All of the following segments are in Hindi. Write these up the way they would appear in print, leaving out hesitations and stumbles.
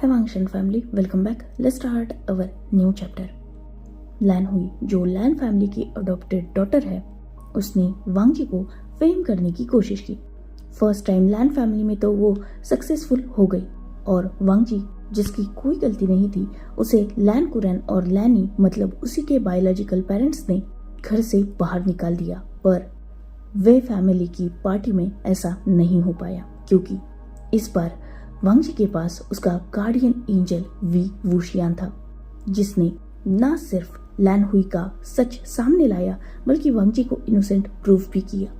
Hevangshan family, welcome back. Let's start our new chapter. लैन हुई, जो लैन फैमिली की अडॉप्टेड डॉटर है, उसने वांगजी को फेम करने की कोशिश की। फर्स्ट टाइम लैन फैमिली में तो वो सक्सेसफुल हो गई और वांगजी, जिसकी कोई गलती नहीं थी, उसे लैन कुरैन और लैनी मतलब उसी के बायोलॉजिकल पेरेंट्स ने घर से बाहर निकाल दिया। पर वे फैमिली की पार्टी में ऐसा नहीं हो पाया क्योंकि इस बार वांगजी के पास उसका गार्डियन एंजल वी वुशियान था, जिसने न सिर्फ लैन हुई का सच सामने लाया बल्कि वांगजी को इनोसेंट प्रूव भी किया।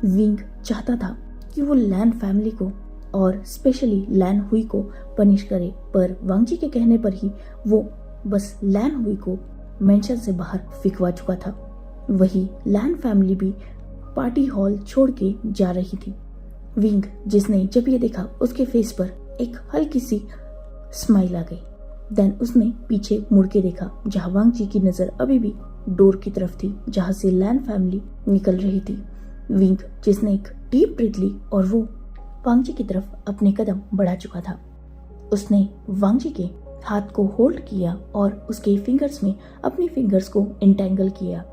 विंग चाहता था कि वो लैन फैमिली को और स्पेशली लैन हुई को पनिश करे, पर वांगजी के कहने पर ही वो बस लैन हुई को मेंशन से बाहर फिकवा चुका था। वही लैन फैमिली भी पार्टी हॉल छोड़ के जा रही थी। विंग, जिसने जब ये देखा, उसके फेस पर एक हल्की सी स्माइल आ गई। देन उसने पीछे मुड़ के देखा जहाँ वांगजी की नजर अभी भी डोर की तरफ थी जहाँ से लैन फैमिली निकल रही थी। विंग, जिसने एक डीप ब्रीथ ली और वो वांगजी की तरफ अपने कदम बढ़ा चुका था, उसने वांगजी के हाथ को होल्ड किया और उसके फिंगर्स में अपने फिंगर्स को इंटेंगल किया।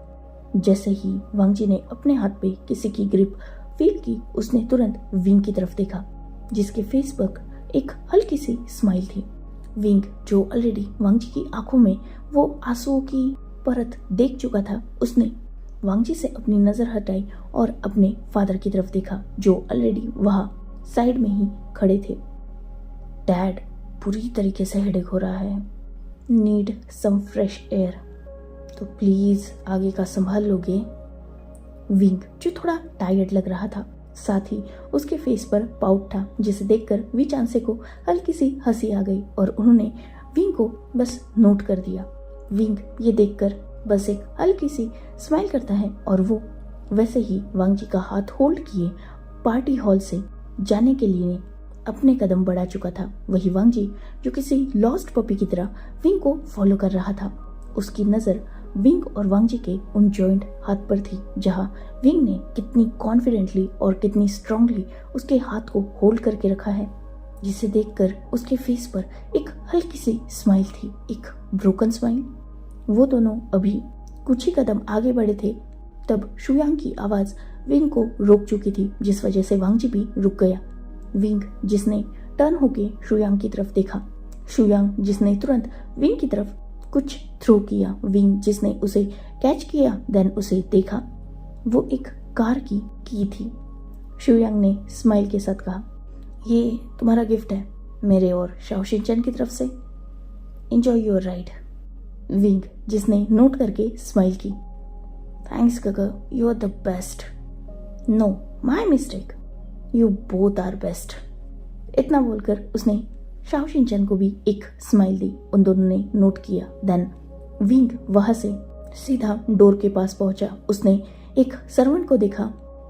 जैसे ही वांगजी ने अपने हाथ पे किसी की ग्रिप फील की, उसने तुरंत विंग की तरफ देखा जिसके फेस पर एक हल्की सी स्माइल थी। विंग, जो ऑलरेडी वांगजी की आंखों में वो आंसुओं की परत देख चुका था, उसने वांगजी से अपनी नजर हटाई और अपने फादर की तरफ देखा जो ऑलरेडी वहाँ साइड में ही खड़े थे। डैड, पूरी तरीके से हेडेक हो रहा है, नीड सम फ्रेश एयर, तो प्लीज आगे का संभाल लोगे। विंग, जो थोड़ा टायर्ड लग रहा था, साथ ही उसके फेस पर पाउट था, जिसे देखकर वी चांसे को हल्की सी हंसी आ गई और उन्होंने विंग को बस नोट कर दिया। विंग ये देखकर बस एक हल्की सी स्माइल करता है और वो वैसे ही वांगजी का हाथ होल्ड किए पार्टी हॉल से जाने के लिए अपने कदम बढ़ा चुका था। वही वांगजी, जो किसी लॉस्ट पपी की तरह विंग को फॉलो कर रहा था, उसकी नजर विंग और वांगजी के उन जॉइंट हाथ पर थी जहां विंग ने कितनी कॉन्फिडेंटली और कितनी स्ट्रांगली उसके हाथ को होल्ड करके रखा है, जिसे देखकर उसके फेस पर एक हल्की सी स्माइल थी, एक ब्रोकन स्माइल। वो दोनों अभी कुछ ही कदम आगे बढ़े थे तब शुयांग की आवाज विंग को रोक चुकी थी, जिस वजह से वांगजी भी रुक गया। विंग, जिसने टर्न होके शुयांग की तरफ देखा, शुयांग, जिसने तुरंत विंग की तरफ कुछ थ्रो किया, विंग, जिसने उसे कैच किया, देन उसे देखा, वो एक कार की थी। शुयांग ने स्माइल के साथ कहा, ये तुम्हारा गिफ्ट है मेरे और शाओशिनचन की तरफ से, एंजॉय योर राइड। विंग, जिसने नोट करके स्माइल की, थैंक्स काका, you are the best. No, my mistake, you both are best. इतना बोलकर उसने शाओशिनचन को भी एक स्माइल दी। उन दोनों ने नोट किया। देन विंग वहां से सीधा डोर के पास पहुंचा। उसने एक सर्वेंट को देखा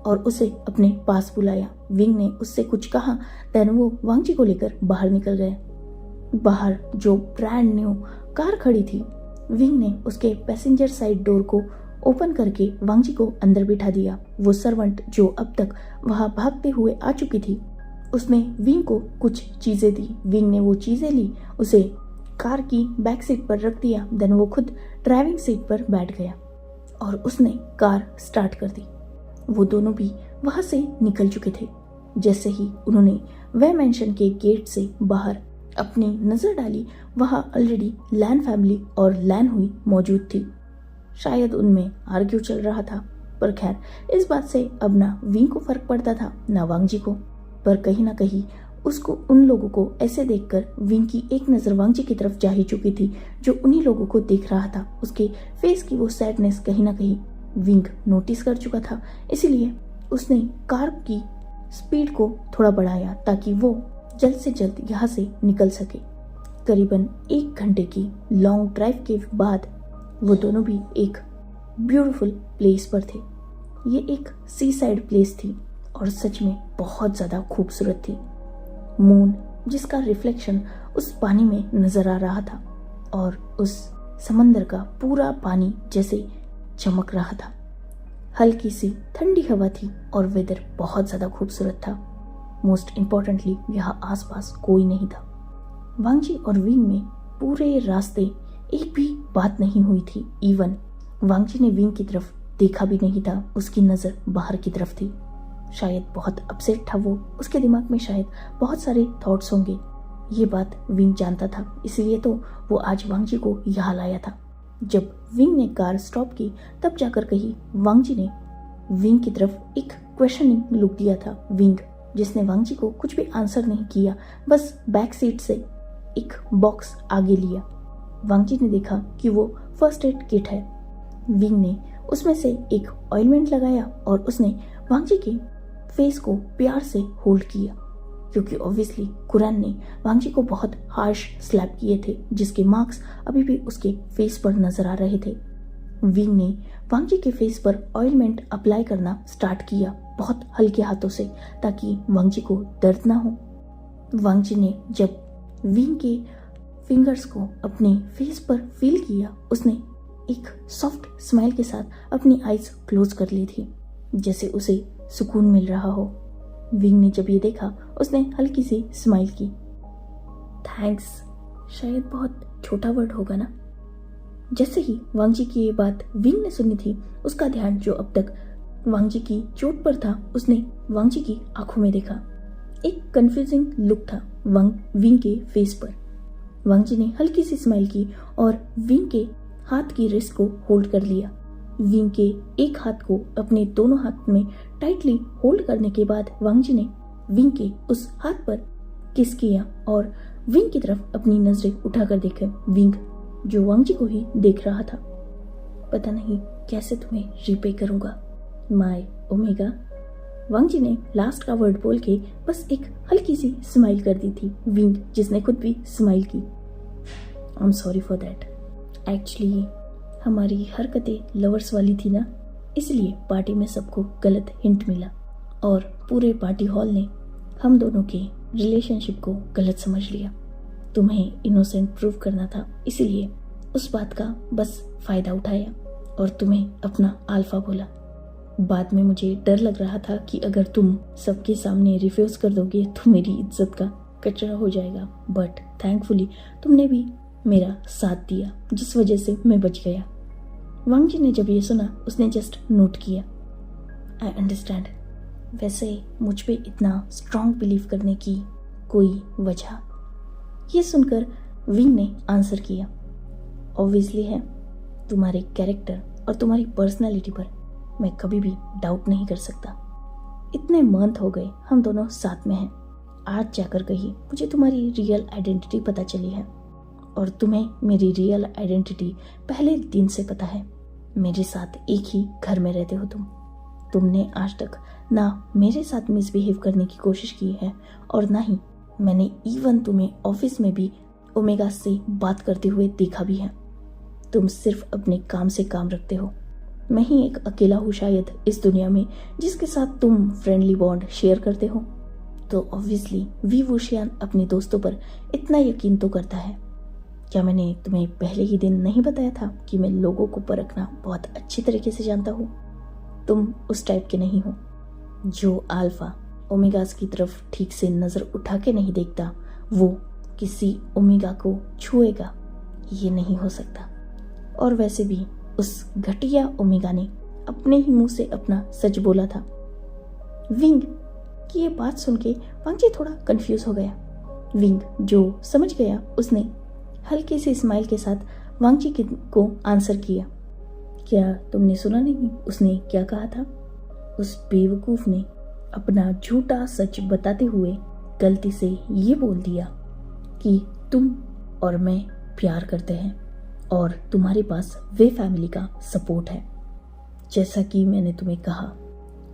और उसे अपने पास बुलाया। विंग ने उससे कुछ कहा, देन वो वांगजी को लेकर बाहर निकल गए। बाहर जो ब्रांड न्यू कार खड़ी थी, विंग ने उसके पैसेंजर साइड डोर को ओपन करके वांगजी को अंदर बिठा दिया। वो सर्वेंट, जो अब तक वहां भागते हुए आ चुकी थी, उसने विंग को कुछ चीजें दी। विंग ने वो चीजें ली, उसे कार की बैक सीट पर रख दिया। देन वो खुद ड्राइविंग सीट पर बैठ गया और उसने कार स्टार्ट कर दी। वो दोनों भी वहां से निकल चुके थे। जैसे ही उन्होंने वह मेंशन के गेट से बाहर अपनी नजर डाली, वहां ऑलरेडी लैन फैमिली और लैन हुई मौजूद थी। शायद उनमें आर्ग्यू चल रहा था, पर खैर इस बात से अब ना विंग को फर्क पड़ता था ना वांगजी को। पर कहीं ना कहीं उसको उन लोगों को ऐसे देखकर विंग की एक नजर वांगजी की तरफ जा ही चुकी थी, जो उन्हीं लोगों को देख रहा था। उसके फेस की वो सैडनेस कहीं ना कहीं विंग नोटिस कर चुका था, इसीलिए उसने कार की स्पीड को थोड़ा बढ़ाया ताकि वो जल्द से जल्द यहाँ से निकल सके। करीबन 1 घंटे की लॉन्ग ड्राइव के बाद वो दोनों भी एक ब्यूटीफुल प्लेस पर थे। ये एक सी साइड प्लेस थी और सच में बहुत ज्यादा खूबसूरत थी। मून, जिसका रिफ्लेक्शन उस पानी में नजर आ रहा था और उस समंदर का पूरा पानी जैसे चमक रहा था। हल्की सी ठंडी हवा थी और वेदर बहुत ज्यादा खूबसूरत था। मोस्ट इम्पोर्टेंटली यहाँ आसपास कोई नहीं था। वांगजी और विंग में पूरे रास्ते एक भी बात नहीं हुई थी। इवन वांगजी ने विंग की तरफ देखा भी नहीं था, उसकी नजर बाहर की तरफ थी। शायद बहुत अपसेट था वो, उसके दिमाग में शायद बहुत सारे थॉट्स होंगे। ये बात विंग जानता था, इसलिए तो वो आज वांगजी को यहाँ लाया था। जब विंग ने कार स्टॉप की तब जाकर कही वांगजी ने विंग की तरफ एक क्वेश्चनिंग लुक दिया था। विंग जिसने वांगजी को कुछ भी आंसर नहीं किया, बस बैक सीट से एक बॉक्स आगे लिया। वांगजी ने देखा कि वो फर्स्ट एड किट है। विंग ने उसमें से एक ऑइलमेंट लगाया और उसने वांगजी के फेस को प्यार से होल्ड किया, क्योंकि ऑब्वियसली कुरान ने वांगजी को बहुत हार्श स्लैप किए थे, जिसके मार्क्स अभी भी उसके फेस पर नजर आ रहे थे। विंग ने वांगजी के फेस पर ऑइलमेंट अप्लाई करना स्टार्ट किया, बहुत हल्के हाथों से, ताकि वांगजी को दर्द ना हो। वांगजी ने जब विंग के फिंगर्स को अपने फेस पर फील किया, उसने एक सॉफ्ट स्माइल के साथ अपनी आईज क्लोज कर ली थी, जैसे उसे सुकून मिल रहा हो। विंग ने जब ये देखा, उसने हल्की सी स्माइल की। थैंक्स शायद बहुत छोटा वर्ड होगा ना। जैसे ही वांगजी की ये बात विंग ने सुनी थी, उसका ध्यान जो अब तक वांगजी की चोट पर था, उसने वांगजी की आंखों में देखा। एक कंफ्यूजिंग लुक था विंग के फेस पर। वांगजी ने हल्की सी स्माइल की और विंग के हाथ की रिस्ट को होल्ड कर लिया। विंग के एक हाथ को अपने दोनों हाथ में टाइटली होल्ड करने के बाद वांगजी ने विंग के उस हाथ पर किस किया और विंग की तरफ अपनी नजरें उठाकर देखे। विंग जो वांगजी को ही देख रहा था। पता नहीं कैसे तुम्हें रिपे करूंगा माय ओमेगा। वांगजी ने लास्ट का वर्ड बोल के बस एक हल्की सी स्माइल कर दी थी। विंग जिसने खुद भी स्माइल की। I am sorry for that. Actually हमारी हरकतें लवर्स वाली थी ना, इसलिए पार्टी में सबको गलत हिंट मिला और पूरे पार्टी हॉल ने हम दोनों के रिलेशनशिप को गलत समझ लिया। तुम्हें इनोसेंट प्रूव करना था, इसलिए उस बात का बस फायदा उठाया और तुम्हें अपना अल्फा बोला। बाद में मुझे डर लग रहा था कि अगर तुम सबके सामने रिफ्यूज कर दोगे तो मेरी इज्जत का कचरा हो जाएगा, बट थैंकफुली तुमने भी मेरा साथ दिया, जिस वजह से मैं बच गया। वांगजी ने जब ये सुना, उसने जस्ट नोट किया। I understand. वैसे मुझ पे इतना स्ट्रॉन्ग बिलीव करने की कोई वजह? ये सुनकर विंग ने आंसर किया, ऑब्वियसली है, तुम्हारे कैरेक्टर और तुम्हारी पर्सनालिटी पर मैं कभी भी डाउट नहीं कर सकता। इतने मंथ हो गए हम दोनों साथ में हैं, आज जाकर कहीं मुझे तुम्हारी रियल आइडेंटिटी पता चली है और तुम्हें मेरी रियल आइडेंटिटी पहले दिन से पता है। मेरे साथ एक ही घर में रहते हो तुमने आज तक ना मेरे साथ मिसबिहेव करने की कोशिश की है और ना ही मैंने इवन तुम्हें ऑफिस में भी ओमेगा से बात करते हुए देखा भी है। तुम सिर्फ अपने काम से काम रखते हो। मैं ही एक अकेला हूँ शायद इस दुनिया में जिसके साथ तुम फ्रेंडली बॉन्ड शेयर करते हो। तो ऑब्वियसली वी वुशियान अपने दोस्तों पर इतना यकीन तो करता है। क्या मैंने तुम्हें पहले ही दिन नहीं बताया था कि मैं लोगों को परखना बहुत अच्छी तरीके से जानता हूँ? तुम उस टाइप के नहीं हो जो अल्फा ओमेगास की तरफ ठीक से नजर उठा के नहीं देखता, वो किसी ओमेगा को छुएगा, ये नहीं हो सकता। और वैसे भी उस घटिया ओमेगा ने अपने ही मुंह से अपना सच बोला था। विंग की ये बात सुन के वांगजी थोड़ा कंफ्यूज हो गया। विंग जो समझ गया, उसने हल्की सी स्माइल के साथ वांगजी को आंसर किया। क्या तुमने सुना नहीं उसने क्या कहा था? उस बेवकूफ ने अपना झूठा सच बताते हुए गलती से ये बोल दिया कि तुम और मैं प्यार करते हैं और तुम्हारे पास वे फैमिली का सपोर्ट है। जैसा कि मैंने तुम्हें कहा,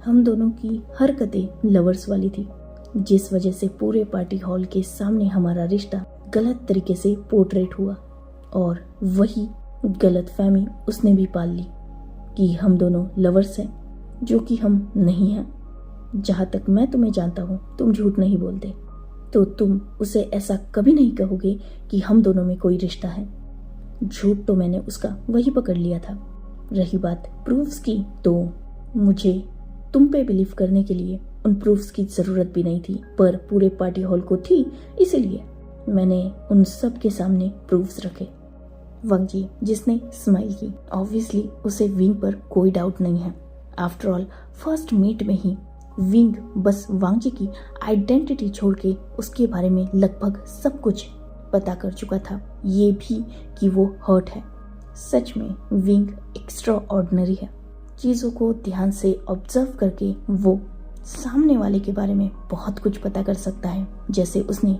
हम दोनों की हरकतें लवर्स वाली थी, जिस वजह से पूरे पार्टी हॉल के सामने हमारा रिश्ता गलत तरीके से पोर्ट्रेट हुआ और वही गलत फहमी उसने भी पाल ली कि हम दोनों लवर्स हैं, जो कि हम नहीं हैं। जहाँ तक मैं तुम्हें जानता हूँ, तुम झूठ नहीं बोलते, तो तुम उसे ऐसा कभी नहीं कहोगे कि हम दोनों में कोई रिश्ता है। झूठ तो मैंने उसका वही पकड़ लिया था। रही बात प्रूफ्स की, तो मुझे तुम पे बिलीव करने के लिए उन प्रूफ्स की जरूरत भी नहीं थी, पर पूरे पार्टी हॉल को थी, इसीलिए मैंने उन सब के सामने प्रूफ्स रखे। वांग जी जिसने स्माइल की, ऑब्वियसली उसे विंग पर कोई डाउट नहीं है। आफ्टर ऑल फर्स्ट मीट में ही विंग बस वांग जी की आइडेंटिटी छोड़ के उसके बारे में लगभग सब कुछ पता कर चुका था, ये भी कि वो हर्ट है। सच में विंग एक्स्ट्रा ऑर्डिनरी है। चीज़ों को ध्यान से ऑब्जर्व करके वो सामने वाले के बारे में बहुत कुछ पता कर सकता है, जैसे उसने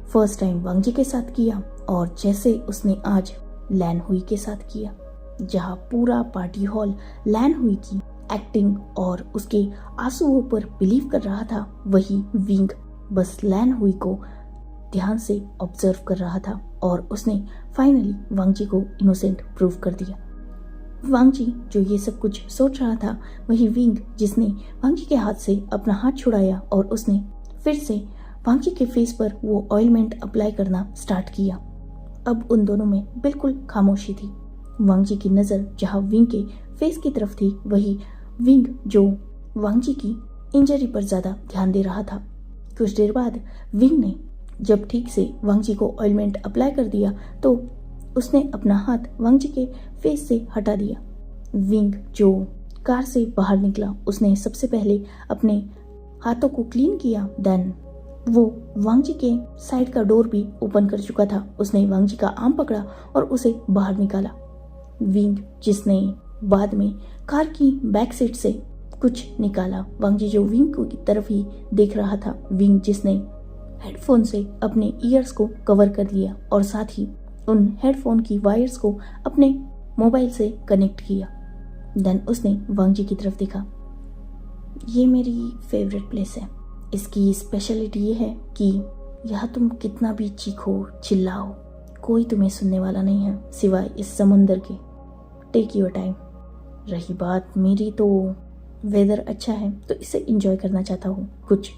फर्स्ट टाइम वांग जी के साथ किया और जैसे उसने आज लैन हुई के साथ किया। जहाँ पूरा पार्टी हॉल लैन हुई की एक्टिंग और उसके आंसुओं पर बिलीव कर रहा था, वही विंग बस लैन हुई को ध्यान से ऑब्जर्व कर रहा था और उसने फाइनली वांग जी को इनोसेंट प्रूव कर दिया। वांग जी जो ये सब कुछ सोच रहा था, वही विंग जिसने वांग जी के हाथ से अपना हाथ छुड़ाया और उसने फिर से वांग जी के फेस पर वो ऑयलमेंट अप्लाई करना स्टार्ट किया। अब उन दोनों में बिल्कुल खामोशी थी। वांग जी की नज़र जहाँ विंग के फेस की तरफ थी, वही विंग जो वांग जी की इंजरी पर ज़्यादा ध्यान दे रहा था। कुछ देर बाद विंग ने जब ठीक से वांग जी को ऑयलमेंट अप्लाई कर दिया तो उसने अपना हाथ वांग जी के फेस से हटा दिया। विंग जो कार से बाहर निकला, उसने सबसे पहले अपने हाथों को क्लीन किया, देन वो वांग जी के साइड का डोर भी ओपन कर चुका था। उसने वांग जी का आर्म पकड़ा और उसे बाहर निकाला। विंग जिसने बाद में कार की बैक सीट से कुछ निकाला। वांग जी जो विंग की तरफ ही देख रहा था। विंग जिसने हेडफोन से अपने ईयर्स को कवर कर लिया और साथ ही उन हेडफोन की वायर्स को अपने मोबाइल से कनेक्ट किया। देन उसने वांग जी की तरफ देखा। ये मेरी फेवरेट प्लेस है। इसकी स्पेशलिटी ये है कि यहाँ तुम कितना भी चीखो चिल्लाओ, कोई तुम्हें सुनने वाला नहीं है सिवाय इस समंदर के। Take your time. रही बात मेरी, तो वेदर अच्छा है तो इसे एंजॉय करना चाहता हूँ कुछ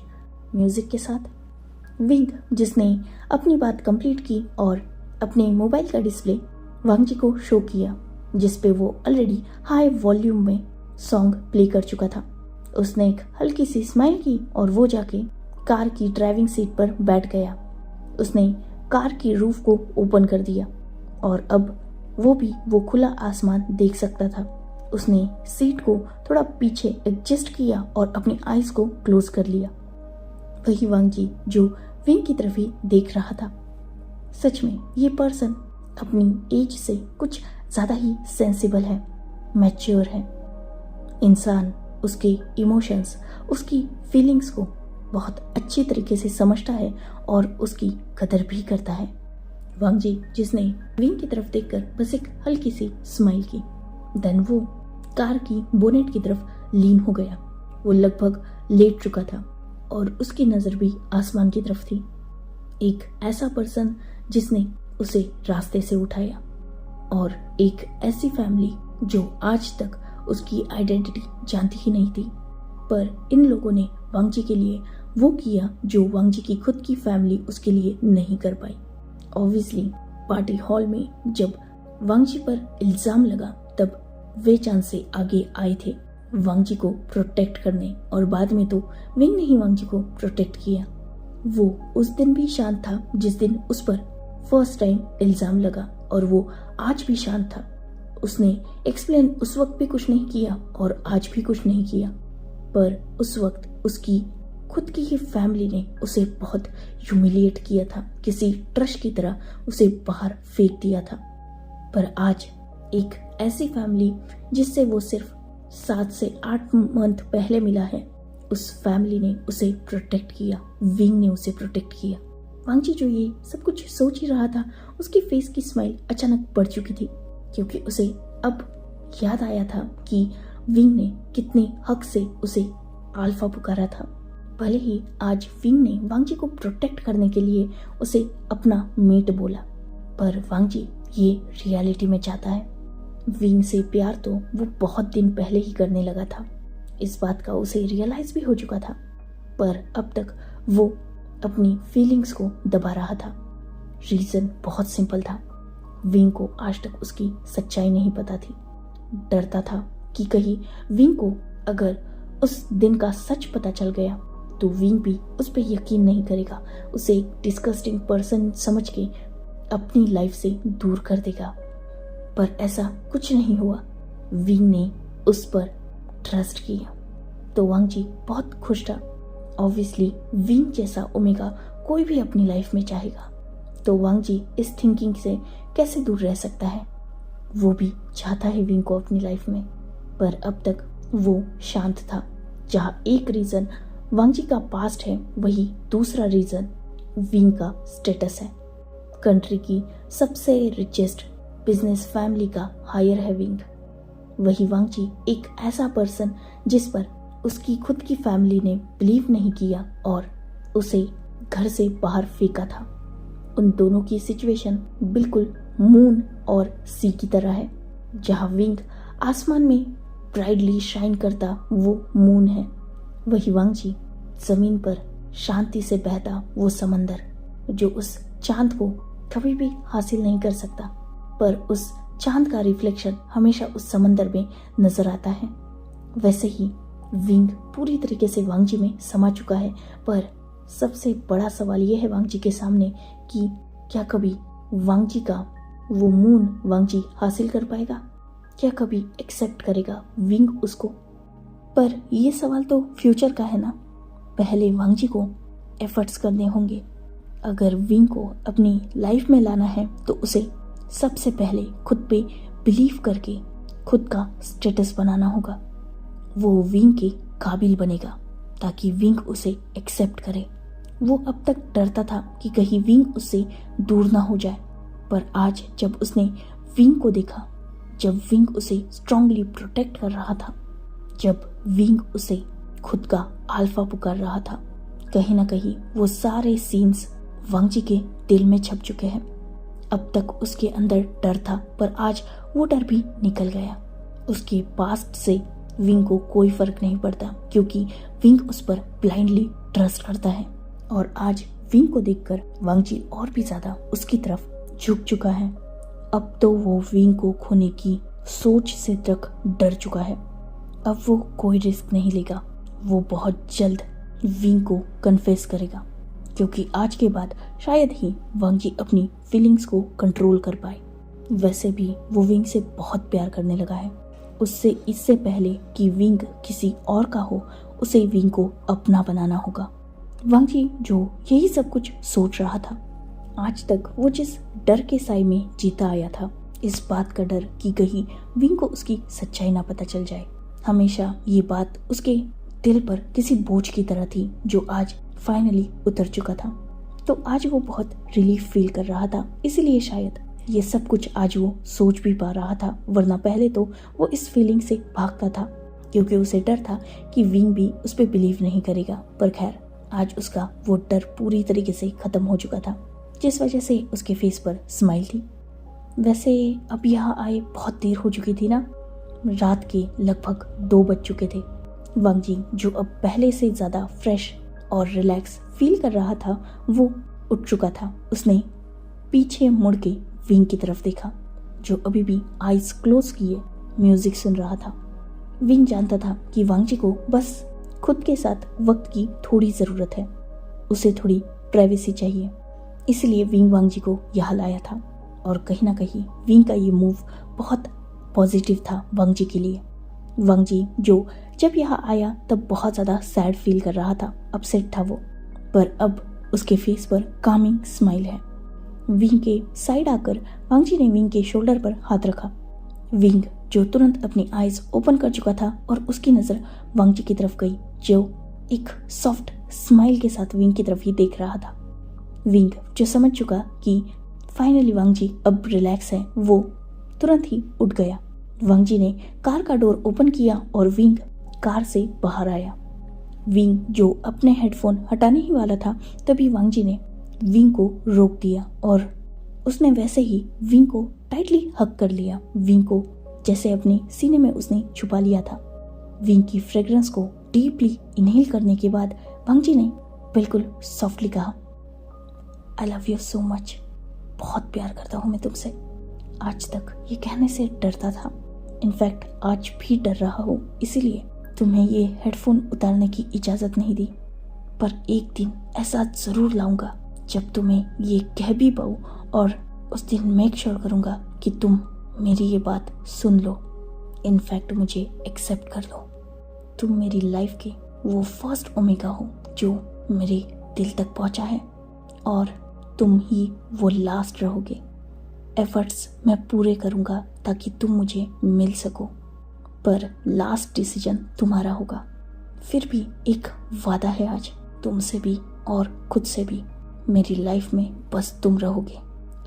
म्यूजिक के साथ। विंग जिसने अपनी बात कंप्लीट की और अपने मोबाइल का डिस्प्ले वांग जी को शो किया, जिस पे वो ऑलरेडी हाई वॉल्यूम में सॉन्ग प्ले कर चुका था। उसने एक हल्की सी स्माइल की और वो जाके कार की ड्राइविंग सीट पर बैठ गया। उसने कार की रूफ को ओपन कर दिया और अब वो खुला आसमान देख सकता था। उसने सीट को थोड़ा पीछे एडजस्ट किया और अपनी आईज को क्लोज कर लिया। वही वांग जी जो विंग की तरफ ही देख रहा था। सच में ये पर्सन अपनी एज से कुछ ज़्यादा ही सेंसिबल है, मैच्योर है। इंसान उसके इमोशंस, उसकी फीलिंग्स को बहुत अच्छी तरीके से समझता है और उसकी कदर भी करता है। वांग जी जिसने विंग की तरफ देखकर बस एक हल्की सी स्माइल की, देन वो कार की बोनेट की तरफ लीन हो गया। वो लगभग लेट चुका था और उसकी नज़र भी आसमान की तरफ थी। एक ऐसा पर्सन जिसने उसे रास्ते से उठाया और एक ऐसी फैमिली जो आज तक उसकी आइडेंटिटी जानती ही नहीं थी, पर इन लोगों ने वांग जी के लिए वो किया जो वांग जी की खुद की फैमिली उसके लिए नहीं कर पाई। ऑब्वियसली पार्टी हॉल में जब वांग जी पर इल्जाम लगा तब वे चांद से आगे आए थे वांग जी को प्रोटेक्ट करने, और बाद में तो विंग ने ही वांग जी को प्रोटेक्ट किया। वो उस दिन भी शांत था जिस दिन उस पर फर्स्ट टाइम इल्जाम लगा, और वो आज भी शांत था। उसने एक्सप्लेन उस वक्त भी कुछ नहीं किया और आज भी कुछ नहीं किया, पर उस वक्त उसकी खुद की ही फैमिली ने उसे बहुत ह्यूमिलिएट किया था, किसी ट्रश की तरह उसे बाहर फेंक दिया था। पर आज एक ऐसी फैमिली जिससे वो सिर्फ 7 से 8 मंथ पहले मिला है, उस फैमिली ने उसे प्रोटेक्ट किया, विंग ने उसे प्रोटेक्ट किया। वांग जी जो ये सब कुछ सोच ही रहा था, उसकी फेस की स्माइल अचानक बढ़ चुकी थी, क्योंकि उसे अब याद आया था कि विंग ने कितने हक से उसे अल्फा पुकारा था। भले ही आज विंग ने वांग जी को प्रोटेक्ट करने के लिए उसे अपना मेट बोला, पर वांग जी ये रियलिटी में चाहता है। विंग से प्यार तो वो बहुत दिन पहले ही करने लगा था, इस बात का उसे रियलाइज भी हो चुका था, पर अब तक वो अपनी फीलिंग्स को दबा रहा था। रीजन बहुत सिंपल था, विंग को आज तक उसकी सच्चाई नहीं पता थी। डरता था कि कहीं विंग को अगर उस दिन का सच पता चल गया तो विंग भी उस पर यकीन नहीं करेगा, उसे एक डिस्गस्टिंग पर्सन समझ के अपनी लाइफ से दूर कर देगा। पर ऐसा कुछ नहीं हुआ। विंग ने उस पर ट्रस्ट किया तो वांग जी बहुत खुश था। ऑब्वियसली विंग जैसा ओमेगा कोई भी अपनी लाइफ में चाहेगा, तो वांग जी इस थिंकिंग से कैसे दूर रह सकता है। वो भी चाहता है विंग को अपनी लाइफ में, पर अब तक वो शांत था। जहाँ एक रीज़न वांग जी का पास्ट है, वही दूसरा रीज़न विंग का स्टेटस है। कंट्री की सबसे रिचेस्ट बिजनेस फैमिली का हायर है विंग। वही वांग जी एक ऐसा पर्सन जिस पर उसकी खुद की फैमिली ने बिलीव नहीं किया और उसे घर से बाहर फेंका था। उन दोनों की सिचुएशन बिल्कुल मून और सी की तरह है। जहाँ विंग आसमान में ब्राइटली शाइन करता वो मून है, वही वांग जी जमीन पर शांति से बहता वो समंदर, जो उस चांद को कभी भी हासिल नहीं कर सकता, पर उस चांद का रिफ्लेक्शन हमेशा उस समंदर में नजर आता है। वैसे ही विंग पूरी तरीके से वांग जी में समा चुका है, पर सबसे बड़ा सवाल यह है वांग जी के सामने कि क्या कभी वांग जी का वो मून वांग जी हासिल कर पाएगा? क्या कभी एक्सेप्ट करेगा विंग उसको? पर ये सवाल तो फ्यूचर का है ना। पहले वांग जी को एफर्ट्स करने होंगे। अगर विंग को अपनी लाइफ में लाना है तो उसे सबसे पहले खुद पे बिलीव करके खुद का स्टेटस बनाना होगा। वो विंग के काबिल बनेगा ताकि विंग उसे एक्सेप्ट करे। वो अब तक डरता था कि कहीं विंग उससे दूर ना हो जाए, पर आज जब उसने विंग को देखा, जब विंग उसे स्ट्रांगली प्रोटेक्ट कर रहा था, जब विंग उसे खुद का अल्फा पुकार रहा था, कहीं ना कहीं वो सारे सीन्स वांग जी के दिल में छप चुके हैं। अब तक उसके अंदर डर था, पर आज वो डर भी निकल गया। उसके पास्ट से विंग को कोई फर्क नहीं पड़ता, क्योंकि विंग उस पर ब्लाइंडली ट्रस्ट करता है। और आज विंग को देखकर वांग जी और भी ज्यादा उसकी तरफ झुक चुका है। अब तो वो विंग को खोने की सोच से तक डर चुका है। अब वो कोई रिस्क नहीं लेगा। वो बहुत जल्द विंग को कन्फेस करेगा, क्योंकि आज के बाद शायद ही वांग जी अपनी फीलिंग्स को कंट्रोल कर पाए। वैसे भी वो विंग से बहुत प्यार करने लगा है। उससे इससे पहले कि विंग किसी और का हो, उसे विंग को अपना बनाना होगा। वांग जी जो यही सब कुछ सोच रहा था, आज तक वो जिस डर के साए में जीता आया था, इस बात का डर कि कहीं विंग को उसकी सच्चाई ना पता चल जाए, हमेशा ये बात उसके दिल पर किसी बोझ की तरह थी, जो आज फाइनली उतर चुका था। तो आज वो बहुत रिलीफ फील कर रहा था, इसीलिए शायद ये सब कुछ आज वो सोच भी पा रहा था, वरना पहले तो वो इस फीलिंग से भागता था, क्योंकि उसे डर था कि विंग भी उस पर बिलीव नहीं करेगा। पर खैर, आज उसका वो डर पूरी तरीके से खत्म हो चुका था, जिस वजह से उसके फेस पर स्माइल थी। वैसे अब यहाँ आए बहुत देर हो चुकी थी ना, रात के लगभग 2 बज चुके थे। वांग जी जो अब पहले से ज्यादा फ्रेश और रिलैक्स फील कर रहा था, वो उठ चुका था। उसने पीछे मुड़ के विंग की तरफ देखा, जो अभी भी आईज क्लोज किए म्यूजिक सुन रहा था। विंग जानता था कि वांग जी को बस खुद के साथ वक्त की थोड़ी जरूरत है, उसे थोड़ी प्राइवेसी चाहिए, इसलिए विंग वांग जी को यहाँ लाया था। और कहीं ना कहीं विंग का ये मूव बहुत पॉजिटिव था वांग जी के लिए। वांग जी जो जब यहाँ आया तब बहुत ज़्यादा सैड फील कर रहा था, अपसेट था वो, पर अब उसके फेस पर कामिंग स्माइल है। विंग के साइड आकर वांग जी ने विंग के शोल्डर पर हाथ रखा। विंग जो तुरंत अपनी आईज ओपन कर चुका था और उसकी नज़र वांग जी की तरफ गई, जो एक सॉफ्ट स्माइल के साथ विंग की तरफ ही देख रहा था। विंग जो समझ चुका कि फाइनली वांग जी अब रिलैक्स है, वो तुरंत ही उठ गया। वांग जी ने कार का डोर ओपन किया और विंग कार से बाहर आया। विंग जो अपने हेडफोन हटाने ही वाला था, तभी वांग जी ने विंग को रोक दिया और उसने वैसे ही विंग को टाइटली हग कर लिया। विंग को जैसे अपने सीने में उसने छुपा लिया था। विंग की फ्रेग्रेंस को डीपली इनहेल करने के बाद वांग जी ने बिल्कुल सॉफ्टली कहा, I love you so much. बहुत प्यार करता हूँ मैं तुमसे। आज तक ये कहने से डरता था, इनफैक्ट आज भी डर रहा हूँ, इसीलिए तुम्हें ये हेडफोन उतारने की इजाज़त नहीं दी। पर एक दिन ऐसा जरूर लाऊंगा जब तुम्हें ये कह भी पाऊँ, और उस दिन मेक श्योर करूंगा कि तुम मेरी ये बात सुन लो, इनफैक्ट मुझे एक्सेप्ट कर लो। तुम मेरी लाइफ के वो फर्स्ट ओमेगा हो जो मेरे दिल तक पहुंचा है, और तुम ही वो लास्ट रहोगे। एफर्ट्स मैं पूरे करूंगा ताकि तुम मुझे मिल सको, पर लास्ट डिसीजन तुम्हारा होगा। फिर भी एक वादा है आज तुमसे भी और खुद से भी, मेरी लाइफ में बस तुम रहोगे।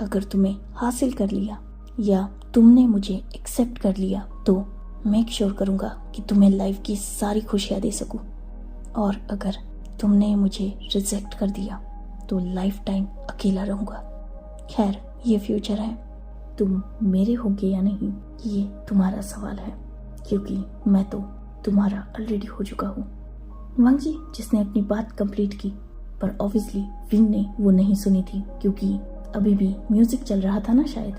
अगर तुम्हें हासिल कर लिया या तुमने मुझे एक्सेप्ट कर लिया तो मेक श्योर करूंगा कि तुम्हें लाइफ की सारी खुशियां दे सकूं, और अगर तुमने मुझे रिजेक्ट कर दिया तो लाइफ टाइम अकेला रहूंगा। खैर, ये फ्यूचर है, तुम मेरे होगे या नहीं ये तुम्हारा सवाल है, क्योंकि मैं तो तुम्हारा ऑलरेडी हो चुका हूँ। वांग जी जिसने अपनी बात कंप्लीट की, पर ऑब्वियसली विंग ने वो नहीं सुनी थी, क्योंकि अभी भी म्यूजिक चल रहा था ना शायद।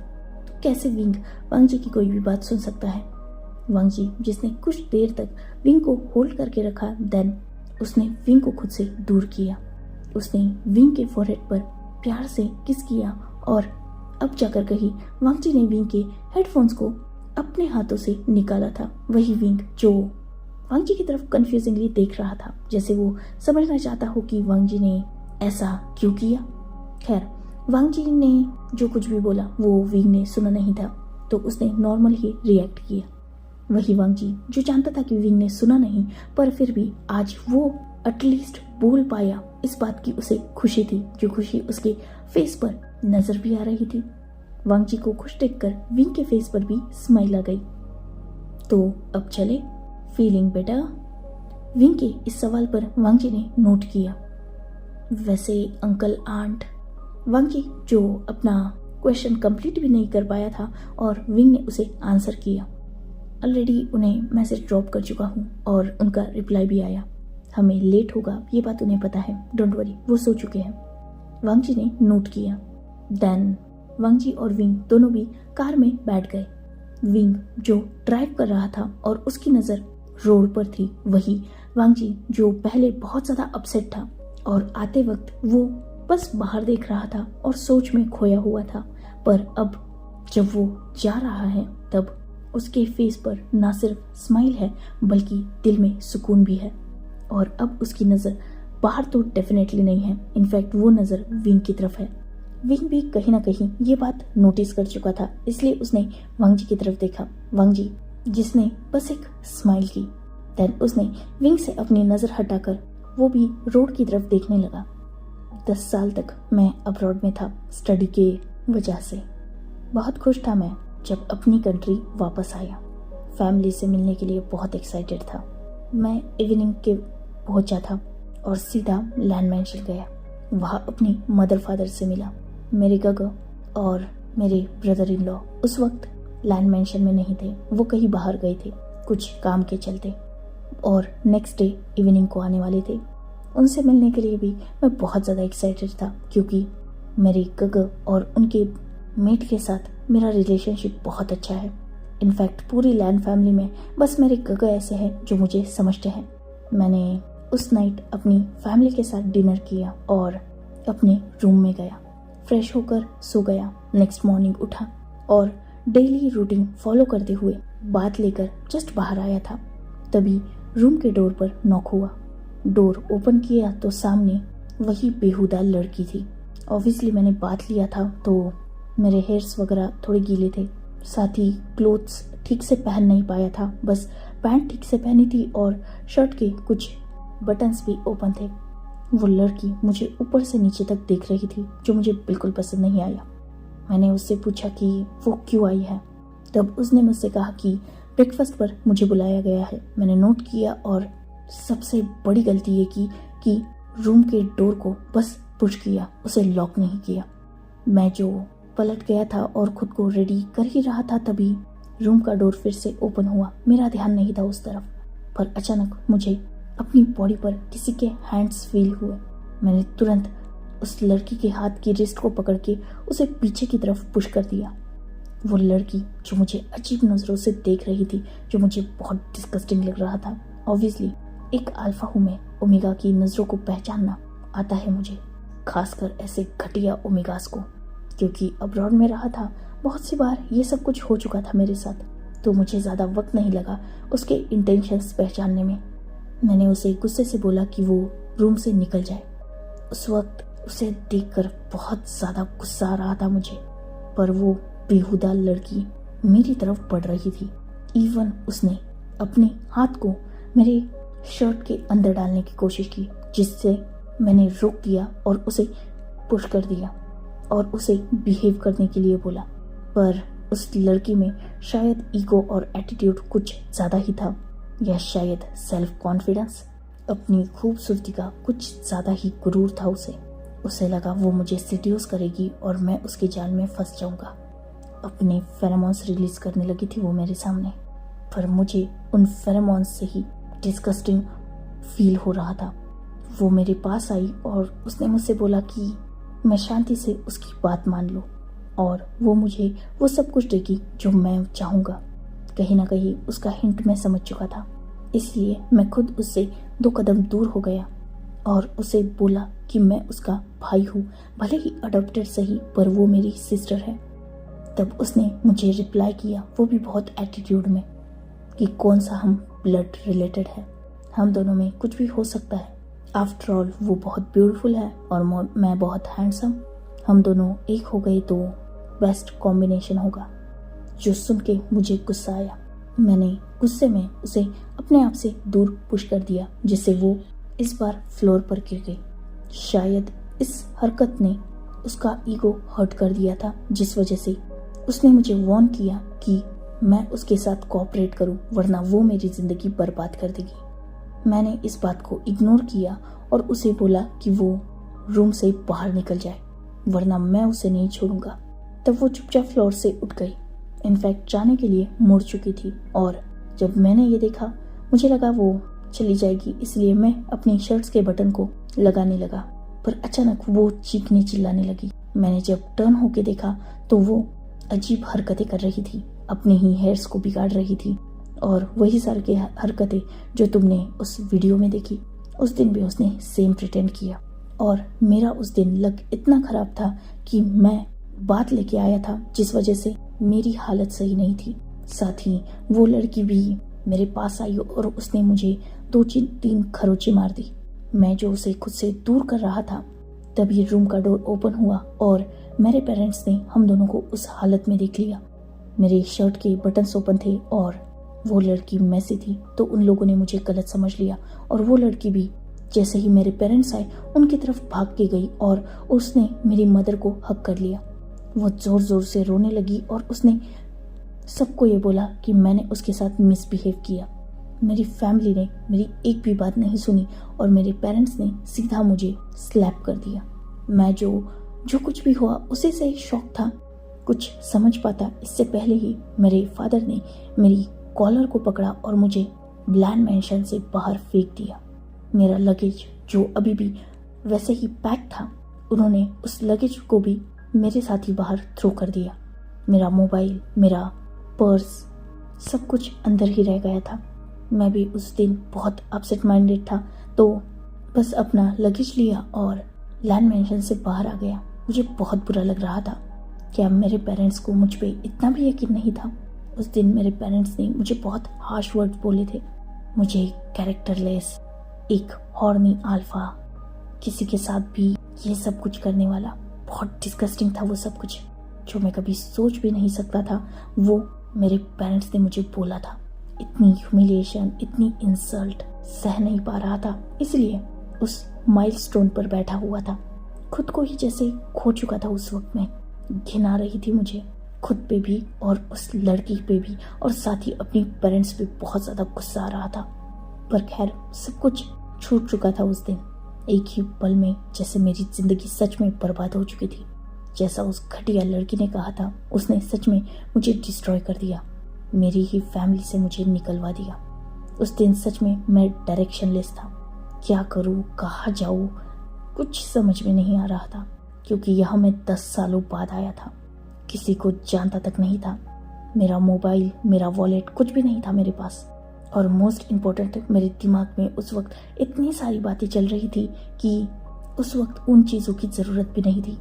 तो कैसे विंग वांग जी की कोई भी बात सुन सकता है। वांग जी जिसने कुछ देर तक विंग को होल्ड करके रखा, देन उसने विंग को खुद से दूर किया। उसने विंग के फोरहेड पर प्यार से किस किया, और अब जाकर कही वांग जी ने विंग के हेडफोन्स को अपने हाथों से निकाला था। वही विंग जो वांग जी की तरफ कंफ्यूजिंगली देख रहा था, जैसे वो समझना चाहता हो कि वांग जी ने ऐसा क्यों किया। खैर, वांग जी ने जो कुछ भी बोला वो विंग ने सुना नहीं था, तो उसने नॉर्मल ही रिएक्ट किया। वही वांग जी जो जानता था कि विंग ने सुना नहीं, पर फिर भी आज वो एटलीस्ट बोल पाया, इस बात की उसे खुशी थी, जो खुशी उसके फेस पर नजर भी आ रही थी। वांग जी को खुश देखकर विंग के फेस पर भी स्माइल आ गई। तो अब चले, फीलिंग बेटर? विंग के इस सवाल पर वांग जी ने नोट किया। वैसे अंकल आंट, वांग जी जो अपना क्वेश्चन कंप्लीट भी नहीं कर पाया था और विंग ने उसे आंसर किया। ऑलरेडी उन्हें मैसेज ड्रॉप कर चुका हूँ और उनका रिप्लाई भी आया। हमें लेट होगा ये बात उन्हें पता है, डोंट वरी, वो सो चुके हैं। वांग जी ने नोट किया। देन वांग जी और विंग दोनों भी कार में बैठ गए। विंग जो ड्राइव कर रहा था और उसकी नज़र रोड पर थी, वही वांग जी जो पहले बहुत ज़्यादा अपसेट था और आते वक्त वो बस बाहर देख रहा था और सोच में खोया हुआ था, पर अब जब वो जा रहा है तब उसके फेस पर ना सिर्फ स्माइल है बल्कि दिल में सुकून भी है। और अब उसकी नज़र बाहर तो डेफिनेटली नहीं है, इनफैक्ट वो नज़र विंग की तरफ है। विंग भी कहीं ना कहीं ये बात नोटिस कर चुका था, इसलिए उसने वांग जी की तरफ देखा। वांग जी जिसने बस एक स्माइल की, देन उसने विंग से अपनी नज़र हटाकर वो भी रोड की तरफ देखने लगा। 10 साल तक मैं अब्रॉड में था स्टडी के वजह से। बहुत खुश था मैं जब अपनी कंट्री वापस आया। फैमिली से मिलने के लिए बहुत एक्साइटेड था। मैं इवनिंग के पहुंचा था और सीधा लैंड मैंशन गया। वहाँ अपनी मदर फादर से मिला। मेरे गगा और मेरे ब्रदर इन लॉ उस वक्त लैंड मैंशन में नहीं थे, वो कहीं बाहर गए थे कुछ काम के चलते, और नेक्स्ट डे इवनिंग को आने वाले थे। उनसे मिलने के लिए भी मैं बहुत ज़्यादा एक्साइटेड था, क्योंकि मेरे गगा और उनके मेट के साथ मेरा रिलेशनशिप बहुत अच्छा है। इनफैक्ट पूरी लैंड फैमिली में बस मेरे गगा ऐसे हैं जो मुझे समझते हैं। मैंने उस नाइट अपनी फैमिली के साथ डिनर किया और अपने रूम में गया, फ्रेश होकर सो गया। नेक्स्ट मॉर्निंग उठा और डेली रूटीन फॉलो करते हुए बात लेकर जस्ट बाहर आया था, तभी रूम के डोर पर नॉक हुआ। डोर ओपन किया तो सामने वही बेहुदा लड़की थी। ऑब्वियसली मैंने बात लिया था तो मेरे हेयर्स वगैरह थोड़े गीले थे, साथ ही क्लोथ्स ठीक से पहन नहीं पाया था, बस पैंट ठीक से पहनी थी और शर्ट के कुछ बटन्स भी ओपन थे। वो लड़की मुझे ऊपर से नीचे तक देख रही थी, जो मुझे बिल्कुल पसंद नहीं आया। मैंने उससे पूछा कि वो क्यों आई है, तब उसने मुझसे कहा कि ब्रेकफास्ट पर मुझे बुलाया गया है। मैंने नोट किया और सबसे बड़ी गलती ये की कि रूम के डोर को बस पुश किया, उसे लॉक नहीं किया। मैं जो पलट गया था और खुद को रेडी कर ही रहा था, तभी रूम का डोर फिर से ओपन हुआ। मेरा ध्यान नहीं था उस तरफ, पर अचानक मुझे अपनी बॉडी पर किसी के हैंड्स फील हुए। मैंने तुरंत उस लड़की के हाथ की रिस्ट को पकड़ के उसे पीछे की तरफ पुश कर दिया। वो लड़की जो मुझे अजीब नज़रों से देख रही थी, जो मुझे बहुत डिस्गस्टिंग लग रहा था। ऑब्वियसली एक अल्फा हूँ मैं, ओमेगा की नज़रों को पहचानना आता है मुझे, खासकर ऐसे घटिया ओमेगास को, क्योंकि अब्रॉड में रहा था। बहुत सी बार ये सब कुछ हो चुका था मेरे साथ, तो मुझे ज़्यादा वक्त नहीं लगा उसके इंटेंशंस पहचानने में। मैंने उसे गुस्से से बोला कि वो रूम से निकल जाए। उस वक्त उसे देखकर बहुत ज़्यादा गुस्सा आ रहा था मुझे, पर वो बेहुदा लड़की मेरी तरफ बढ़ रही थी। इवन उसने अपने हाथ को मेरे शर्ट के अंदर डालने की कोशिश की, जिससे मैंने रोक दिया और उसे पुश कर दिया और उसे बिहेव करने के लिए बोला। पर उस लड़की में शायद ईगो और एटीट्यूड कुछ ज़्यादा ही था, या शायद सेल्फ कॉन्फिडेंस, अपनी खूबसूरती का कुछ ज़्यादा ही गुरूर था उसे लगा वो मुझे सिड्यूस करेगी और मैं उसके जाल में फंस जाऊंगा। अपने फेरोमोन्स रिलीज करने लगी थी वो मेरे सामने, पर मुझे उन फेरोमोन्स से ही डिस्गस्टिंग फील हो रहा था। वो मेरे पास आई और उसने मुझसे बोला कि मैं शांति से उसकी बात मान लूं और वो मुझे वो सब कुछ देगी जो मैं चाहूँगा। कहीं ना कहीं उसका हिंट मैं समझ चुका था, इसलिए मैं खुद उससे 2 कदम दूर हो गया और उसे बोला कि मैं उसका भाई हूँ, भले ही अडॉप्टेड सही, पर वो मेरी सिस्टर है। तब उसने मुझे रिप्लाई किया, वो भी बहुत एटीट्यूड में, कि कौन सा हम ब्लड रिलेटेड है, हम दोनों में कुछ भी हो सकता है। आफ्टर ऑल वो बहुत ब्यूटीफुल है और मैं बहुत हैंडसम, हम दोनों एक हो गए तो बेस्ट कॉम्बिनेशन होगा। जो सुन के मुझे गुस्सा आया। मैंने गुस्से में उसे अपने आप से दूर पुश कर दिया, जिससे वो इस बार फ्लोर पर गिर गई। शायद इस हरकत ने उसका ईगो हर्ट कर दिया था, जिस वजह से उसने मुझे वार्न किया कि मैं उसके साथ कोऑपरेट करूं, वरना वो मेरी जिंदगी बर्बाद कर देगी। मैंने इस बात को इग्नोर किया और उसे बोला कि वो रूम से बाहर निकल जाए, वरना मैं उसे नहीं छोड़ूंगा। तब वो चुपचाप फ्लोर से उठ गई, इनफैक्ट जाने के लिए मुड़ चुकी थी। और जब मैंने ये देखा, मुझे लगा वो चली जाएगी, इसलिए मैं अपनी शर्ट्स के बटन को लगाने लगा, पर अचानक वो चीखने चिल्लाने लगी। मैंने जब टर्न होके देखा तो वो अजीब हरकतें कर रही थी, अपने ही हेयर्स को बिगाड़ रही थी, और वही सारी हरकतें जो तुमने उस वीडियो में देखी। उस दिन भी उसने सेम प्रिटेंड किया, और मेरा उस दिन लक इतना खराब था कि मैं बात लेके आया था, जिस वजह से मेरी हालत सही नहीं थी। साथ ही वो लड़की भी मेरे पास आई और उसने मुझे 2-3 खरोंचे मार दी। मैं जो उसे खुद से दूर कर रहा था, तभी रूम का डोर ओपन हुआ और मेरे पेरेंट्स ने हम दोनों को उस हालत में देख लिया। मेरे शर्ट के बटन्स ओपन थे और वो लड़की मैसी थी, तो उन लोगों ने मुझे गलत समझ लिया, और वो लड़की भी जैसे ही मेरे पेरेंट्स आए उनकी तरफ भाग के गई और उसने मेरी मदर को हक कर लिया। वो जोर जोर से रोने लगी और उसने सबको ये बोला कि मैंने उसके साथ मिसबिहेव किया। मेरी फैमिली ने मेरी एक भी बात नहीं सुनी और मेरे पेरेंट्स ने सीधा मुझे स्लैप कर दिया। मैं जो कुछ भी हुआ उसी से शॉक था, कुछ समझ पाता इससे पहले ही मेरे फादर ने मेरी कॉलर को पकड़ा और मुझे ब्लैंड मैंशन से बाहर फेंक दिया। मेरा लगेज जो अभी भी वैसे ही पैक था, उन्होंने उस लगेज को भी मेरे साथ ही बाहर थ्रो कर दिया। मेरा मोबाइल, मेरा पर्स, सब कुछ अंदर ही रह गया था। मैं भी उस दिन बहुत अपसेट माइंडेड था, तो बस अपना लगेज लिया और लैंड मैंशन से बाहर आ गया। मुझे बहुत बुरा लग रहा था। क्या मेरे पेरेंट्स को मुझ पे इतना भी यकीन नहीं था? उस दिन मेरे पेरेंट्स ने मुझे बहुत हार्श वर्ड बोले थे। मुझे कैरेक्टरलेस, एक हॉर्नी अल्फा, किसी के साथ भी ये सब कुछ करने वाला, बहुत डिस्गस्टिंग था वो सब कुछ, जो मैं कभी सोच भी नहीं सकता था। वो मेरे पेरेंट्स ने मुझे बोला था। इतनी ह्यूमिलिएशन, इतनी इंसल्ट सह नहीं पा रहा था, इसलिए उस माइलस्टोन पर बैठा हुआ था। खुद को ही जैसे खो चुका था उस वक्त में। घिन आ रही थी मुझे, खुद पे भी और उस लड़की पे भी, और साथ ही अपनी पेरेंट्स पे बहुत ज़्यादा गुस्सा आ रहा था। पर खैर, सब कुछ छूट चुका था उस दिन। एक ही पल में जैसे मेरी जिंदगी सच में बर्बाद हो चुकी थी। जैसा उस घटिया लड़की ने कहा था, उसने सच में मुझे डिस्ट्रॉय कर दिया, मेरी ही फैमिली से मुझे निकलवा दिया। उस दिन सच में मैं डायरेक्शनलेस था। क्या करूँ, कहाँ जाऊँ, कुछ समझ में नहीं आ रहा था, क्योंकि यहाँ मैं 10 सालों बाद आया था। किसी को जानता तक नहीं था। मेरा मोबाइल, मेरा वॉलेट, कुछ भी नहीं था मेरे पास। और मोस्ट इम्पोर्टेंट, मेरे दिमाग में उस वक्त इतनी सारी बातें चल रही थी कि उस वक्त उन चीज़ों की ज़रूरत भी नहीं थी।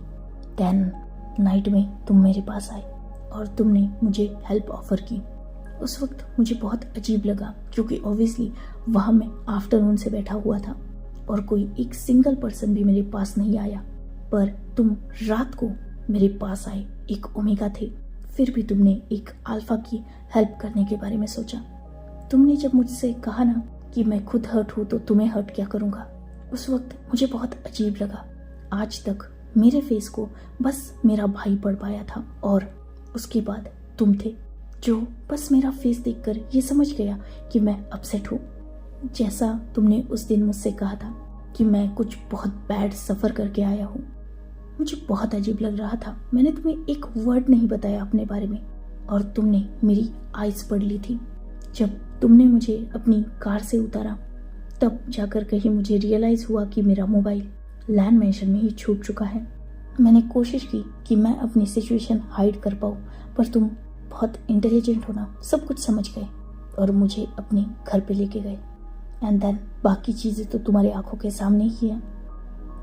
देन नाइट में तुम मेरे पास आए और तुमने मुझे हेल्प ऑफर की। उस वक्त मुझे बहुत अजीब लगा क्योंकि ऑब्वियसली वहाँ मैं आफ्टरनून से बैठा हुआ था और कोई एक सिंगल पर्सन भी मेरे पास नहीं आया, पर तुम रात को मेरे पास आए, एक ओमेगा थे, फिर भी तुमने एक अल्फा की हेल्प करने के बारे में सोचा। तुमने जब मुझसे कहा ना कि मैं खुद हर्ट हूँ तो तुम्हें हर्ट क्या करूँगा, उस वक्त मुझे बहुत अजीब लगा। आज तक मेरे फेस को बस मेरा भाई पढ़ पाया था और उसके बाद तुम थे जो बस मेरा फेस देखकर ये समझ गया कि मैं अपसेट हूँ। जैसा तुमने उस दिन मुझसे कहा था कि मैं कुछ बहुत बैड सफ़र करके आया हूँ, मुझे बहुत अजीब लग रहा था। मैंने तुम्हें एक वर्ड नहीं बताया अपने बारे में और तुमने मेरी आइज़ पढ़ ली थी। जब तुमने मुझे अपनी कार से उतारा तब जाकर कहीं मुझे रियलाइज़ हुआ कि मेरा मोबाइल लैंड मेंशन में ही छूट चुका है। मैंने कोशिश की कि मैं अपनी सिचुएशन हाइड कर पाऊँ, पर तुम बहुत इंटेलिजेंट हो ना, सब कुछ समझ गए और मुझे अपने घर पे लेके गए। एंड देन बाकी चीज़ें तो तुम्हारी आंखों के सामने ही है।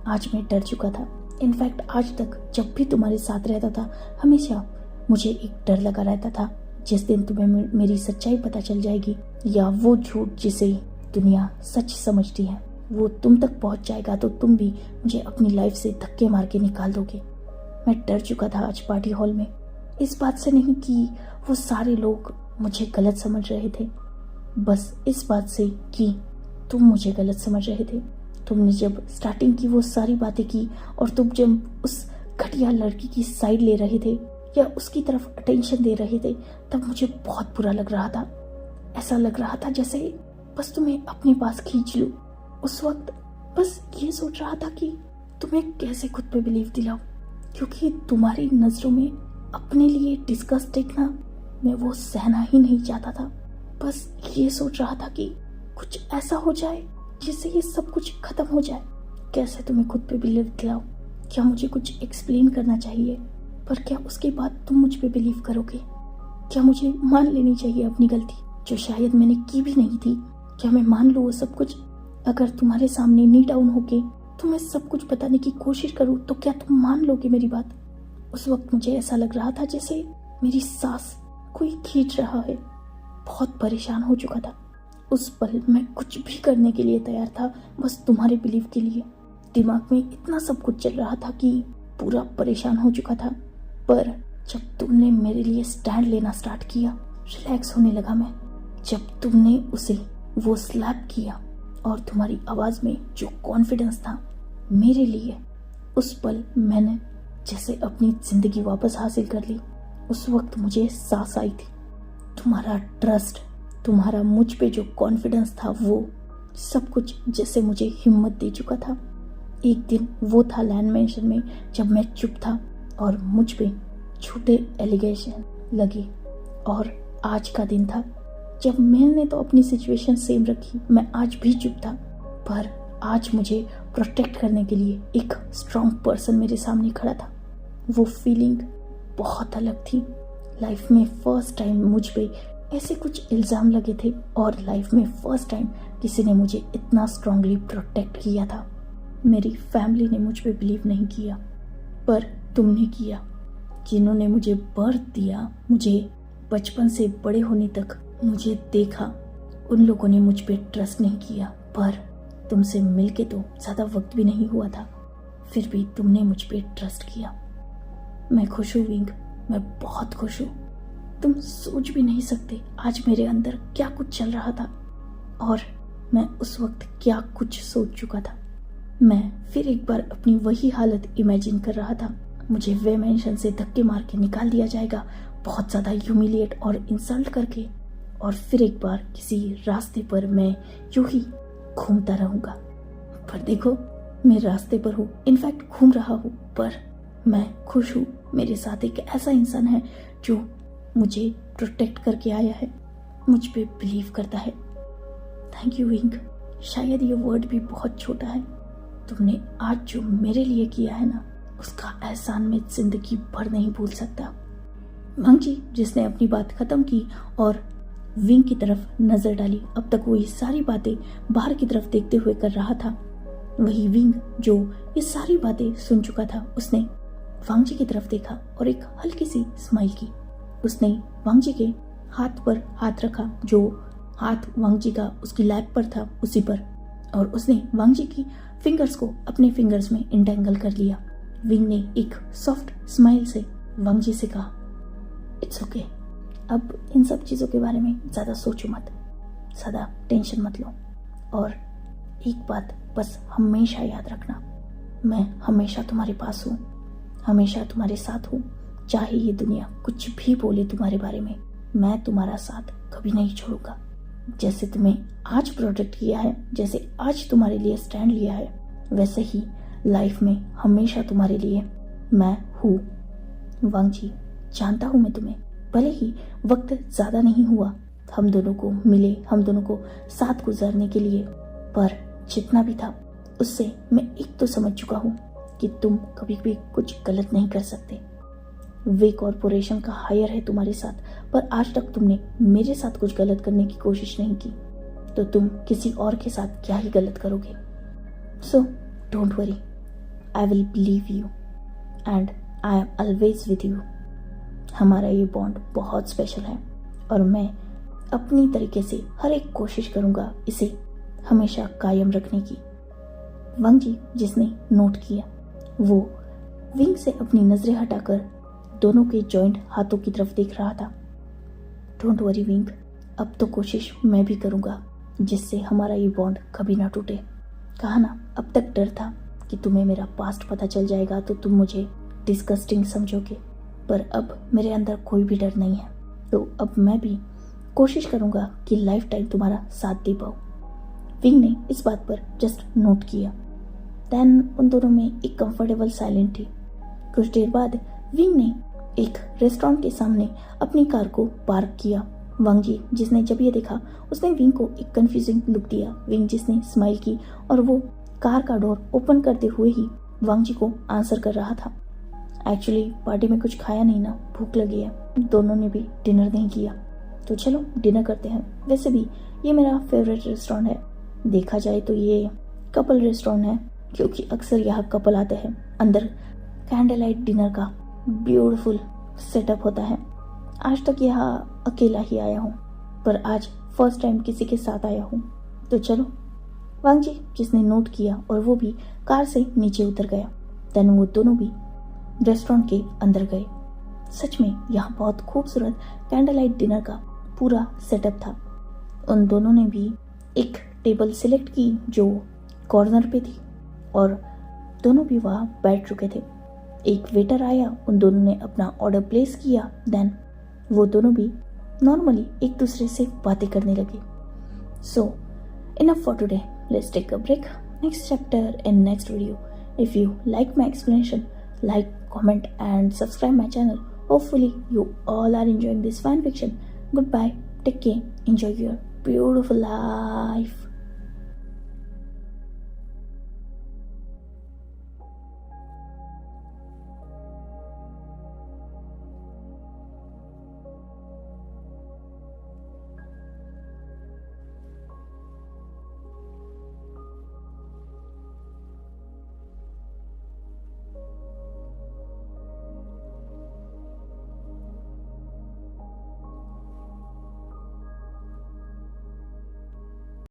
आज मैं डर चुका था। इनफैक्ट आज तक जब भी तुम्हारे साथ रहता था हमेशा मुझे एक डर लगा रहता था, जिस दिन तुम्हें मेरी सच्चाई पता चल जाएगी या वो झूठ जिसे दुनिया सच समझती है वो तुम तक पहुंच जाएगा तो तुम भी मुझे अपनी लाइफ से धक्के मार के निकाल दोगे। मैं डर चुका था आज पार्टी हॉल में, इस बात से नहीं कि वो सारे लोग मुझे गलत समझ रहे थे, बस इस बात से कि तुम मुझे गलत समझ रहे थे। तुमने जब स्टार्टिंग की वो सारी बातें की और तुम जब उस घटिया लड़की की साइड ले रहे थे या उसकी तरफ अटेंशन दे रहे थे तब मुझे बहुत बुरा लग रहा था। ऐसा लग रहा था जैसे बस तुम्हें अपने पास खींच लूं। उस वक्त बस ये सोच रहा था कि तुम्हें कैसे खुद पे बिलीव दिलाऊं, क्योंकि तुम्हारी नज़रों में अपने लिए डिस्गस्ट देखना मैं वो सहना ही नहीं चाहता था। बस ये सोच रहा था कि कुछ ऐसा हो जाए जिससे ये सब कुछ खत्म हो जाए। कैसे तुम्हें खुद पे बिलीव दिलाऊं? क्या मुझे कुछ एक्सप्लेन करना चाहिए? पर क्या उसके बाद तुम मुझ पे बिलीव करोगे? क्या मुझे मान लेनी चाहिए अपनी गलती जो शायद मैंने की भी नहीं थी? क्या मैं मान लूँ वो सब कुछ? अगर तुम्हारे सामने नी डाउन होके तुम्हें सब कुछ बताने की कोशिश करूँ तो क्या तुम मान लोगे मेरी बात? उस वक्त मुझे ऐसा लग रहा था जैसे मेरी सांस कोई खींच रहा है। बहुत परेशान हो चुका था। उस पल मैं कुछ भी करने के लिए तैयार था, बस तुम्हारे बिलीव के लिए। दिमाग में इतना सब कुछ चल रहा था कि पूरा परेशान हो चुका था। पर जब तुमने मेरे लिए स्टैंड लेना स्टार्ट किया, रिलैक्स होने लगा मैं। जब तुमने उसे वो स्लैप किया और तुम्हारी आवाज़ में जो कॉन्फिडेंस था मेरे लिए, उस पल मैंने जैसे अपनी ज़िंदगी वापस हासिल कर ली। उस वक्त मुझे सांस आई थी। तुम्हारा ट्रस्ट, तुम्हारा मुझ पे जो कॉन्फिडेंस था, वो सब कुछ जैसे मुझे हिम्मत दे चुका था। एक दिन वो था लैंड मेंशन में जब मैं चुप था और मुझ पे झूठे एलिगेशन लगे, और आज का दिन था जब मैंने तो अपनी सिचुएशन सेम रखी। मैं आज भी चुप था, पर आज मुझे प्रोटेक्ट करने के लिए एक स्ट्रॉन्ग पर्सन मेरे सामने खड़ा था। वो फीलिंग बहुत अलग थी। लाइफ में फर्स्ट टाइम मुझ पे ऐसे कुछ इल्ज़ाम लगे थे और लाइफ में फर्स्ट टाइम किसी ने मुझे इतना स्ट्रांगली प्रोटेक्ट किया था। मेरी फैमिली ने मुझ पे बिलीव नहीं किया, पर तुमने किया। जिन्होंने मुझे बर्थ दिया, मुझे बचपन से बड़े होने तक मुझे देखा, उन लोगों ने मुझ पे ट्रस्ट नहीं किया। पर तुमसे मिलके तो ज़्यादा वक्त भी नहीं हुआ था, फिर भी तुमने मुझ पे ट्रस्ट किया। मैं खुश हूँ विंग, मैं बहुत खुश हूँ। तुम सोच भी नहीं सकते आज मेरे अंदर क्या कुछ चल रहा था और मैं उस वक्त क्या कुछ सोच चुका था। मैं फिर एक बार अपनी वही हालत इमेजिन कर रहा था। मुझे वे मेंशन से धक्के मार के निकाल दिया जाएगा, बहुत ज़्यादा ह्यूमिलिएट और इंसल्ट करके, और फिर एक बार किसी रास्ते पर मैं यूं ही घूमता रहूँगा। पर देखो, मैं रास्ते पर हूँ, इनफैक्ट घूम रहा हूँ, पर मैं खुश हूँ। मेरे साथ एक ऐसा इंसान है जो मुझे प्रोटेक्ट करके आया है, मुझ पे बिलीव करता है। Thank you wing. शायद ये वर्ड भी बहुत छोटा है। तुमने आज जो मेरे लिए किया है ना, उसका एहसान मैं जिंदगी भर नहीं भूल सकता। मंकी, जिसने अपनी बात खत्म की और विंग की तरफ नजर डाली। अब तक वो ये सारी बातें बाहर की तरफ देखते हुए कर रहा था। वही विंग जो ये सारी बातें सुन चुका था, उसने वांग जी की तरफ देखा और एक हल्की सी स्माइल की। उसने वांग जी के हाथ पर हाथ रखा, जो हाथ वांग जी का उसकी लैप पर था उसी पर, और उसने वांग जी की फिंगर्स को अपने फिंगर्स में इंटेंगल कर लिया। विंग ने एक सॉफ्ट स्माइल से वांग जी से कहा, इट्स ओके, अब इन सब चीज़ों के बारे में ज़्यादा सोचो मत, ज़्यादा टेंशन मत लो, और एक बात बस हमेशा याद रखना, मैं हमेशा तुम्हारे पास हूँ, हमेशा तुम्हारे साथ हूँ। चाहे ये दुनिया कुछ भी बोले तुम्हारे बारे में, मैं तुम्हारा साथ कभी नहीं छोड़ूंगा। जैसे तुम्हें आज प्रोटेक्ट किया है, जैसे आज तुम्हारे लिए स्टैंड लिया है, वैसे ही लाइफ में हमेशा तुम्हारे लिए मैं हूँ। वांग जी, जानता हूँ मैं तुम्हें, भले ही वक्त ज़्यादा नहीं हुआ हम दोनों को मिले, हम दोनों को साथ गुजारने के लिए, पर जितना भी था उससे मैं एक तो समझ चुका हूँ कि तुम कभी भी कुछ गलत नहीं कर सकते। वे कॉरपोरेशन का हायर है तुम्हारे साथ, पर आज तक तुमने मेरे साथ कुछ गलत करने की कोशिश नहीं की, तो तुम किसी और के साथ क्या ही गलत करोगे। So don't worry, I will believe you and I am always with you. हमारा ये बॉन्ड बहुत स्पेशल है और मैं अपनी तरीके से हर एक कोशिश करूँगा इसे हमेशा कायम रखने की। वांग जी जिसने नोट किया, वो विंग से अपनी नजरें हटाकर दोनों के जॉइंट हाथों की तरफ देख रहा था। डोंट वरी विंग, अब तो कोशिश मैं भी करूँगा जिससे हमारा ये बॉन्ड कभी ना टूटे। कहा ना, अब तक डर था कि तुम्हें मेरा पास्ट पता चल जाएगा तो तुम मुझे डिस्गस्टिंग समझोगे, पर अब मेरे अंदर कोई भी डर नहीं है, तो अब मैं भी कोशिश करूँगा कि लाइफ टाइम तुम्हारा साथ दे पाऊँ। विंग ने इस बात पर जस्ट नोट किया। देन उन दोनों में एक कंफर्टेबल साइलेंट थी। कुछ देर बाद विंग ने एक रेस्टोरेंट के सामने अपनी कार को पार्क किया। वांग जी जिसने जब ये देखा, उसने विंग को एक कंफ्यूजिंग लुक दिया। विंग जिसने स्माइल की और वो कार का डोर ओपन करते हुए ही वांग जी को आंसर कर रहा था। एक्चुअली पार्टी में कुछ खाया नहीं ना, भूख लगी है, दोनों ने भी डिनर नहीं किया, तो चलो डिनर करते हैं। वैसे भी ये मेरा फेवरेट रेस्टोरेंट है, देखा जाए तो ये कपल रेस्टोरेंट है, क्योंकि अक्सर यहाँ कपल आते हैं। अंदर कैंडल लाइट डिनर का ब्यूटीफुल सेटअप होता है। आज तक यहाँ अकेला ही आया हूँ, पर आज फर्स्ट टाइम किसी के साथ आया हूँ, तो चलो। वांग जी जिसने नोट किया और वो भी कार से नीचे उतर गया। देन वो दोनों भी रेस्टोरेंट के अंदर गए। सच में यहाँ बहुत खूबसूरत कैंडल लाइट डिनर का पूरा सेटअप था। उन दोनों ने भी एक टेबल सिलेक्ट की जो कॉर्नर पे थी और दोनों भी वहाँ बैठ चुके थे। एक वेटर आया, उन दोनों ने अपना ऑर्डर प्लेस किया। देन वो दोनों भी नॉर्मली एक दूसरे से बातें करने लगे। So enough for today, let's take a break. Next chapter in next video. If you like my explanation, like, comment and subscribe my channel. Hopefully you all are enjoying this fan fiction. Goodbye, take care, enjoy your beautiful life.